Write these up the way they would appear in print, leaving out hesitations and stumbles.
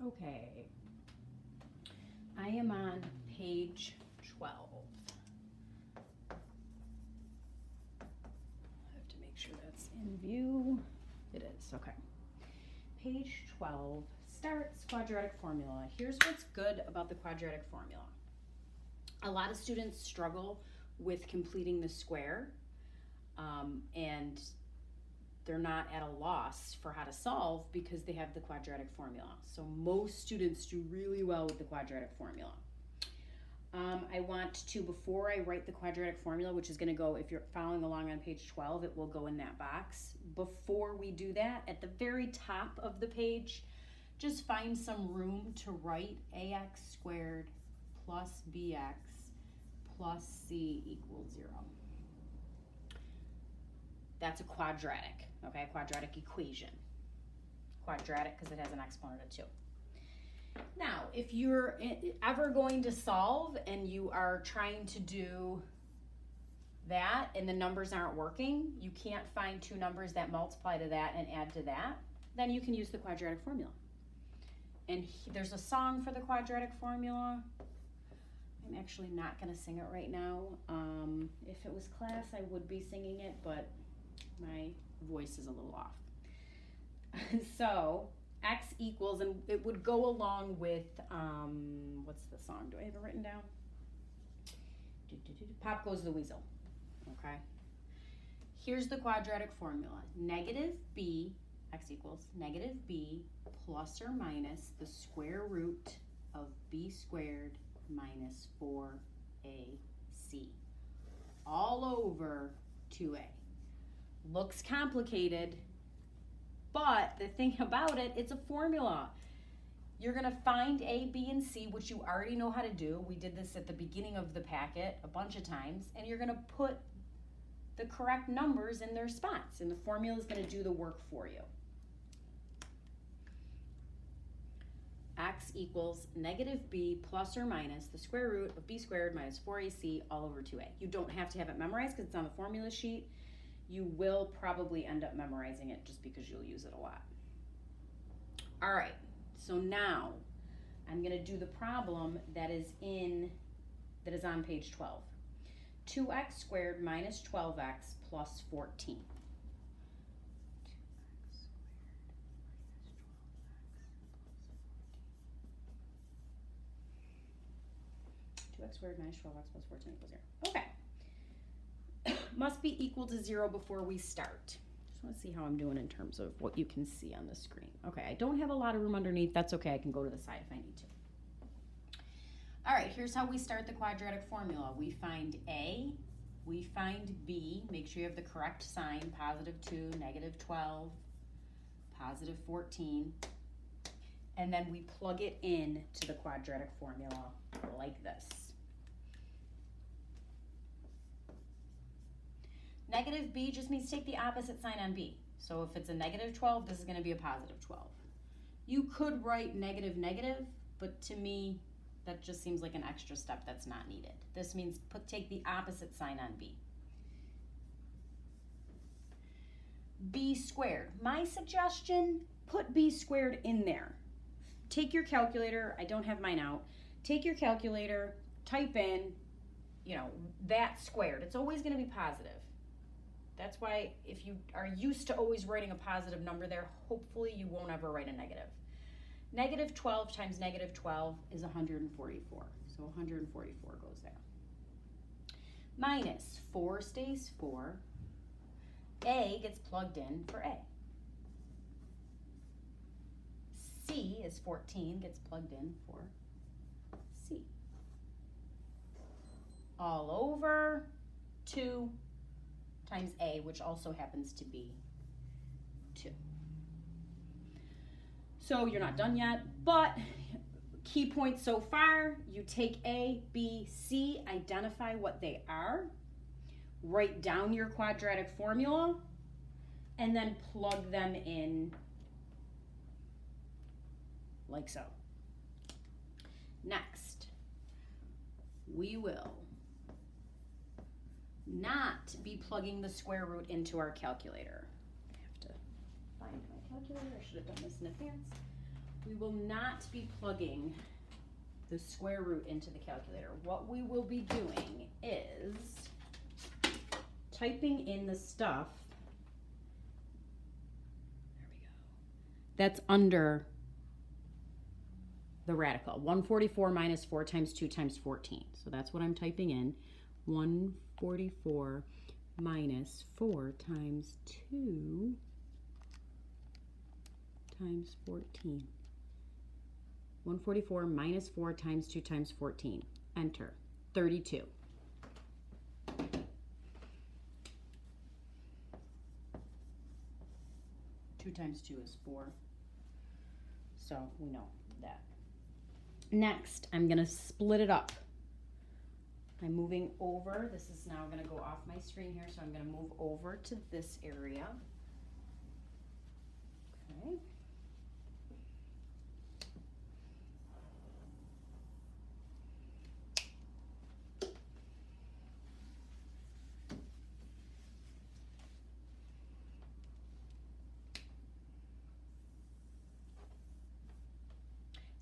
Okay, I am on page 12. I have to make sure that's in view. It is, okay. Page 12 starts quadratic formula. Here's what's good about the quadratic formula. A lot of students struggle with completing the square, and they're not at a loss for how to solve because they have the quadratic formula. So most students do really well with the quadratic formula. I want to, before I write the quadratic formula, which is going to go, if you're following along on page 12, it will go in that box. Before we do that, at the very top of the page, just find some room to write ax squared plus bx plus c equals 0. That's a quadratic, okay? Quadratic equation. Quadratic because it has an exponent of 2. Now, if you're ever going to solve and you are trying to do that and the numbers aren't working, you can't find two numbers that multiply to that and add to that, then you can use the quadratic formula. And there's a song for the quadratic formula. I'm actually not going to sing it right now. If it was class, I would be singing it, but my voice is a little off. So x equals, and it would go along with, what's the song? Do I have it written down? Pop Goes the Weasel, okay? Here's the quadratic formula. Negative b, x equals negative b plus or minus the square root of b squared minus 4ac, all over 2a. Looks complicated, but the thing about it, it's a formula. You're going to find a, b, and c, which you already know how to do. We did this at the beginning of the packet a bunch of times, and you're going to put the correct numbers in their spots, and the formula is going to do the work for you. X equals negative b plus or minus the square root of b squared minus 4ac all over 2a. You don't have to have it memorized because it's on the formula sheet. You will probably end up memorizing it just because you'll use it a lot. All right, so now I'm going to do the problem that is on page 12. 2x squared minus 12x plus 14. 2x squared minus 12x plus 14 equals 0. Okay. Must be equal to 0 before we start. Just want to see how I'm doing in terms of what you can see on the screen. Okay, I don't have a lot of room underneath. That's okay. I can go to the side if I need to. All right, here's how we start the quadratic formula. We find a, we find b. Make sure you have the correct sign, positive 2, negative 12, positive 14. And then we plug it in to the quadratic formula like this. Negative b just means take the opposite sign on b. So if it's a negative 12, this is going to be a positive 12. You could write negative negative, but to me, that just seems like an extra step that's not needed. This means take the opposite sign on b. B squared. My suggestion, put b squared in there. Take your calculator. I don't have mine out. Take your calculator, type in, that squared. It's always going to be positive. That's why if you are used to always writing a positive number there, hopefully you won't ever write a negative. Negative 12 times negative 12 is 144. So 144 goes there. Minus 4 stays 4. A gets plugged in for A. C is 14, gets plugged in for C. All over 2 times A, which also happens to be 2. So you're not done yet, but key points so far, you take A, B, C, identify what they are, write down your quadratic formula, and then plug them in like so. Next, we will not be plugging the square root into our calculator. I have to find my calculator. I should have done this in advance. we will not be plugging the square root into the calculator. What we will be doing is typing in the stuff, there we go, that's under the radical. 144 minus 4 times 2 times 14. So that's what I'm typing in. 144 minus 4 times 2 times 14. 144 minus 4 times 2 times 14. Enter. 32. Two times 2 is 4. So we know that. Next, I'm going to split it up. I'm moving over. This is now going to go off my screen here, so I'm going to move over to this area. Okay.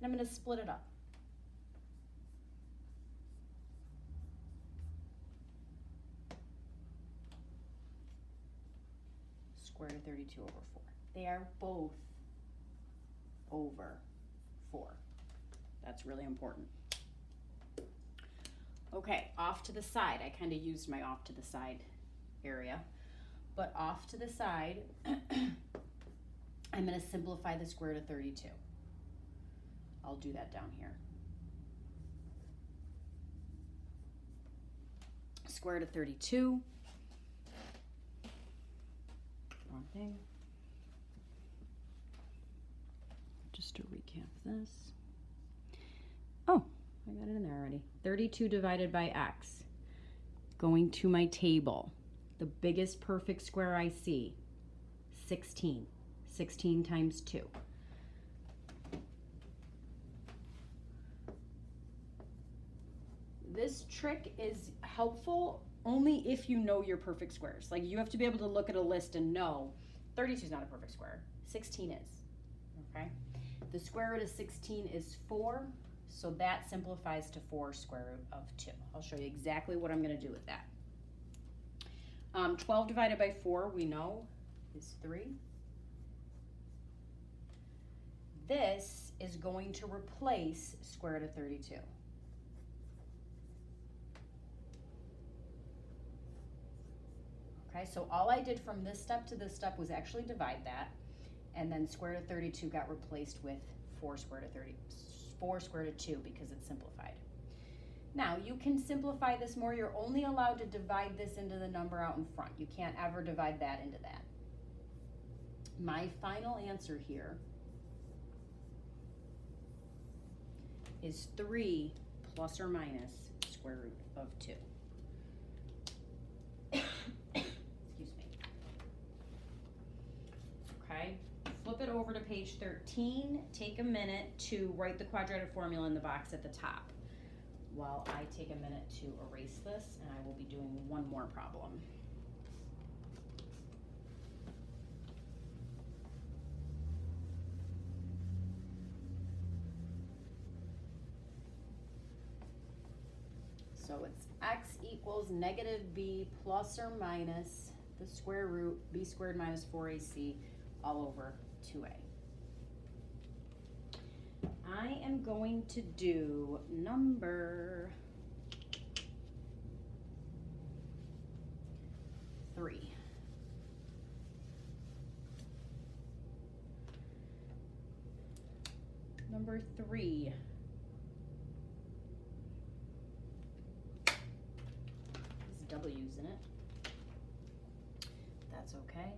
And I'm going to split it up. Square root of 32 over 4. They are both over 4. That's really important. Okay, off to the side. I kind of used my off to the side area. But off to the side, I'm going to simplify the square root of 32. I'll do that down here. Square root of 32. Wrong thing. Just to recap this. Oh, I got it in there already. 32 divided by x. Going to my table. The biggest perfect square I see, 16. 16 times 2. This trick is helpful only if you know your perfect squares. Like, you have to be able to look at a list and know 32 is not a perfect square. 16 is. Okay? The square root of 16 is 4, so that simplifies to 4 square root of 2. I'll show you exactly what I'm going to do with that. 12 divided by 4, we know, is 3. This is going to replace square root of 32. Okay, so all I did from this step to this step was actually divide that, and then square root of 32 got replaced with 4 square root of 2 because it's simplified. Now, you can simplify this more. You're only allowed to divide this into the number out in front. You can't ever divide that into that. My final answer here is 3 plus or minus square root of 2. Excuse me. Okay, flip it over to page 13. Take a minute to write the quadratic formula in the box at the top, while I take a minute to erase this, and I will be doing one more problem. So it's x equals negative b plus or minus the square root b squared minus 4ac all over 2a. I am going to do number 3. Number 3. There's W's in it. That's okay.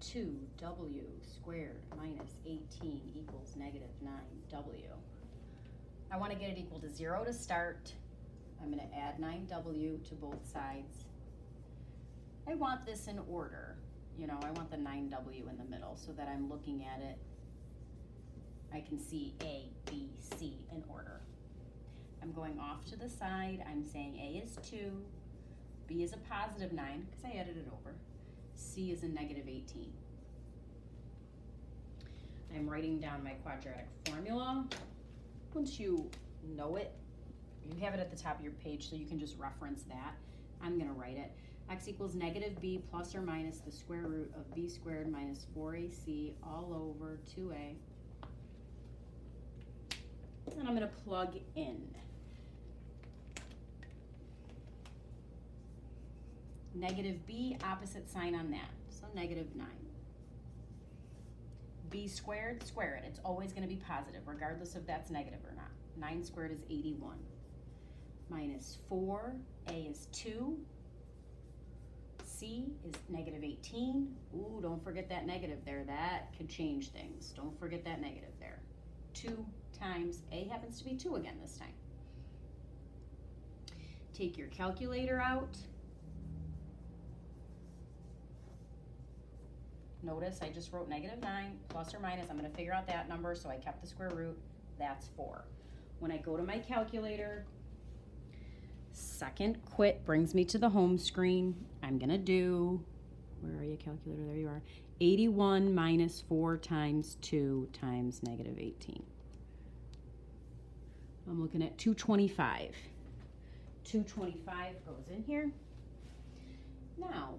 2w squared minus 18 equals negative 9w. I want to get it equal to 0 to start. I'm going to add 9w to both sides. I want this in order. You know, I want the 9w in the middle so that I'm looking at it. I can see A, B, C in order. I'm going off to the side. I'm saying A is 2, B is a positive 9 because I added it over. C is a negative 18. I'm writing down my quadratic formula. Once you know it, you have it at the top of your page so you can just reference that. I'm going to write it. X equals negative b plus or minus the square root of b squared minus 4ac all over 2a. And I'm going to plug in. Negative b, opposite sign on that, so negative 9. B squared, square it. It's always going to be positive, regardless if that's negative or not. 9 squared is 81. Minus 4, a is 2. C is negative 18. Ooh, don't forget that negative there. That could change things. Don't forget that negative there. 2 times a happens to be 2 again this time. Take your calculator out. Notice I just wrote negative 9 plus or minus. I'm going to figure out that number, so I kept the square root. That's 4. When I go to my calculator, second quit brings me to the home screen. I'm going to do, where are you, calculator? There you are. 81 minus 4 times 2 times negative 18. I'm looking at 225. 225 goes in here. Now,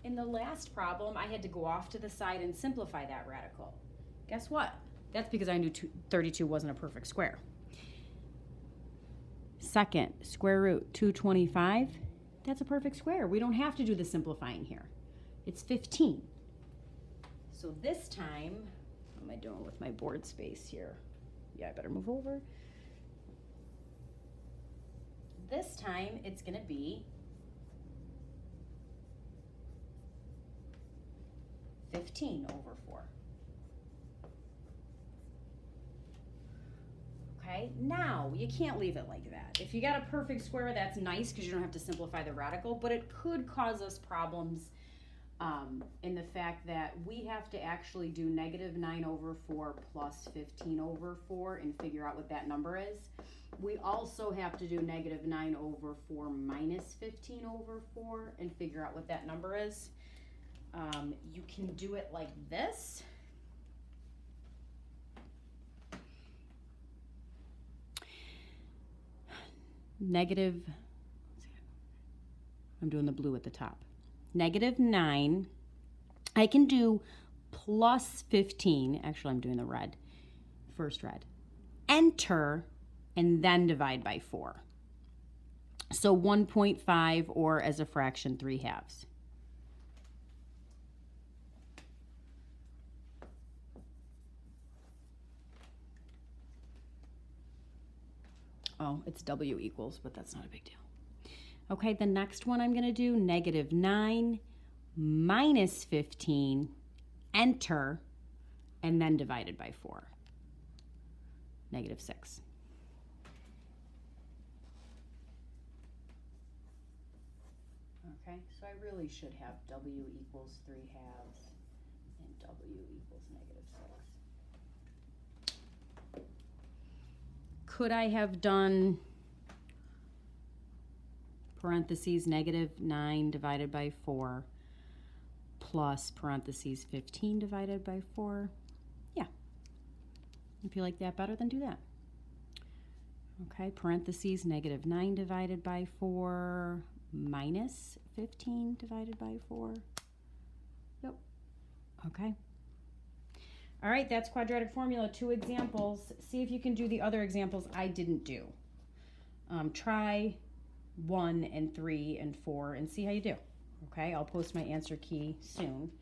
in the last problem, I had to go off to the side and simplify that radical. Guess what? That's because I knew 32 wasn't a perfect square. Second, square root 225, that's a perfect square. We don't have to do the simplifying here. It's 15. So this time, what am I doing with my board space here? Yeah, I better move over. This time, it's going to be 15 over 4. Okay, now you can't leave it like that. If you got a perfect square, that's nice because you don't have to simplify the radical, but it could cause us problems in the fact that we have to actually do negative 9 over 4 plus 15 over 4 and figure out what that number is. We also have to do negative 9 over 4 minus 15 over 4 and figure out what that number is. You can do it like this. Negative, I'm doing the blue at the top. Negative 9, I can do plus 15, actually I'm doing the red, first red. Enter, and then divide by 4. So 1.5, or as a fraction, 3/2. Oh, it's W equals, but that's not a big deal. Okay, the next one I'm going to do, negative 9 minus 15, enter, and then divided by 4. Negative 6. Okay, so I really should have W equals 3/2 and W equals negative 6. Could I have done parentheses negative 9 divided by 4 plus parentheses 15 divided by 4? Yeah. If you like that better, then do that. Okay, parentheses negative 9 divided by 4 minus 15 divided by 4. Yep. Okay. All right, that's quadratic formula, 2 examples. See if you can do the other examples I didn't do. Try 1 and 3 and 4 and see how you do. Okay, I'll post my answer key soon.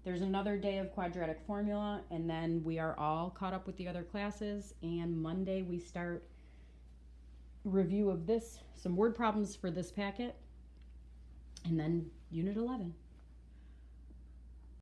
There's another day of quadratic formula, and then we are all caught up with the other classes, and Monday we start review of this, some word problems for this packet, and then Unit 11.